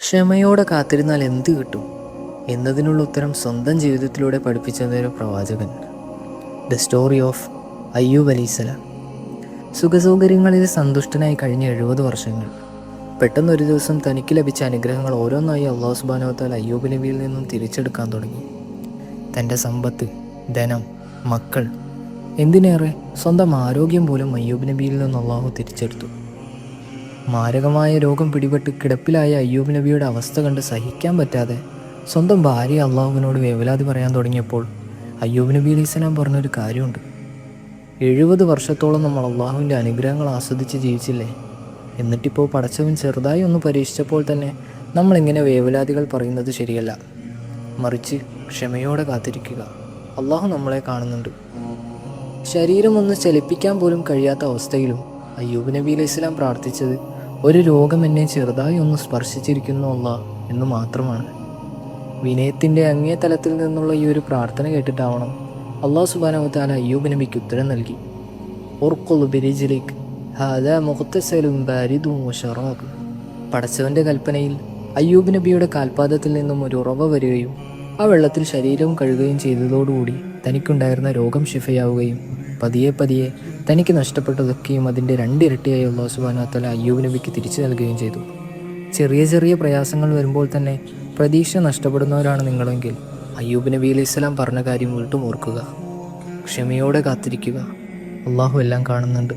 ക്ഷമയോടെ കാത്തിരുന്നാൽ എന്ത് കിട്ടും എന്നതിനുള്ള ഉത്തരം സ്വന്തം ജീവിതത്തിലൂടെ പഠിപ്പിച്ചതൊരു പ്രവാചകൻ. ദ സ്റ്റോറി ഓഫ് അയ്യൂബ് അലൈഹിസ്സലാം. സുഖസൗകര്യങ്ങളിൽ സന്തുഷ്ടനായി കഴിഞ്ഞ 70 വർഷങ്ങൾ. പെട്ടെന്നൊരു ദിവസം തനിക്ക് ലഭിച്ച അനുഗ്രഹങ്ങൾ ഓരോന്നായി അള്ളാഹു സുബ്ഹാനഹു വ തആല അയ്യൂബ് നബിയിൽ നിന്നും തിരിച്ചെടുക്കാൻ തുടങ്ങി. തൻ്റെ സമ്പത്ത്, ധനം, മക്കൾ, എന്തിനേറെ സ്വന്തം ആരോഗ്യം പോലും അയ്യൂബ് നബിയിൽ നിന്ന് അള്ളാഹു തിരിച്ചെടുത്തു. മാരകമായ രോഗം പിടിപെട്ട് കിടപ്പിലായ അയ്യൂബ് നബിയുടെ അവസ്ഥ കണ്ട് സഹിക്കാൻ പറ്റാതെ സ്വന്തം ഭാര്യ അള്ളാഹുവിനോട് വേവലാതി പറയാൻ തുടങ്ങിയപ്പോൾ അയ്യൂബ് നബി അലൈഹിസ്സലാം പറഞ്ഞൊരു കാര്യമുണ്ട്. 70 വർഷത്തോളം നമ്മൾ അള്ളാഹുവിൻ്റെ അനുഗ്രഹങ്ങൾ ആസ്വദിച്ച് ജീവിച്ചില്ലേ? എന്നിട്ടിപ്പോൾ പടച്ചവൻ ചെറുതായി ഒന്ന് പരീക്ഷിച്ചപ്പോൾ തന്നെ നമ്മളിങ്ങനെ വേവലാതികൾ പറയുന്നത് ശരിയല്ല. മറിച്ച് ക്ഷമയോടെ കാത്തിരിക്കുക. അള്ളാഹു നമ്മളെ കാണുന്നുണ്ട്. ശരീരം ഒന്ന് ചലിപ്പിക്കാൻ പോലും കഴിയാത്ത അവസ്ഥയിലും അയ്യൂബ് നബി അലൈഹിസ്സലാം പ്രാർത്ഥിച്ചത് ഒരു രോഗം എന്നെ ചെറുതായി ഒന്ന് സ്പർശിച്ചിരിക്കുന്നു അല്ലാഹ് എന്ന് മാത്രമാണ്. വിനയത്തിൻ്റെ അങ്ങേ തലത്തിൽ നിന്നുള്ള ഈ ഒരു പ്രാർത്ഥന കേട്ടിട്ടാവണം അള്ളാഹു സുബ്ഹാനഹു വ തആല അയ്യൂബ് നബിക്ക് ഉത്തരം നൽകി. ഉർഖുൽ ബിരിജ്ലിക് ഹാദാ മുഖ്തസലുൻ ബാരിദുൻ വശറാബ്. പടച്ചവൻ്റെ കൽപ്പനയിൽ അയ്യൂബ് നബിയുടെ കാൽപാദത്തിൽ നിന്നും ഒരു ഉറവ വരികയും ആ വെള്ളത്തിൽ ശരീരവും കഴുകുകയും ചെയ്തതോടുകൂടി തനിക്കുണ്ടായിരുന്ന രോഗം ശിഫയാവുകയും പതിയെ പതിയെ തനിക്ക് നഷ്ടപ്പെട്ടതൊക്കെയും അതിൻ്റെ 2 ഇരട്ടിയായി അല്ലാഹു സുബ്ഹാനഹു വ തആല അയ്യൂബ് നബിക്ക് തിരിച്ചു നൽകുകയും ചെയ്തു. ചെറിയ ചെറിയ പ്രയാസങ്ങൾ വരുമ്പോൾ തന്നെ പ്രതീക്ഷ നഷ്ടപ്പെടുന്നവരാണ് നിങ്ങളെങ്കിൽ അയ്യൂബ് നബി അലൈഹിസ്സലാം പറഞ്ഞ കാര്യം വീണ്ടും ഓർക്കുക. ക്ഷമയോടെ കാത്തിരിക്കുക. അള്ളാഹു എല്ലാം കാണുന്നുണ്ട്.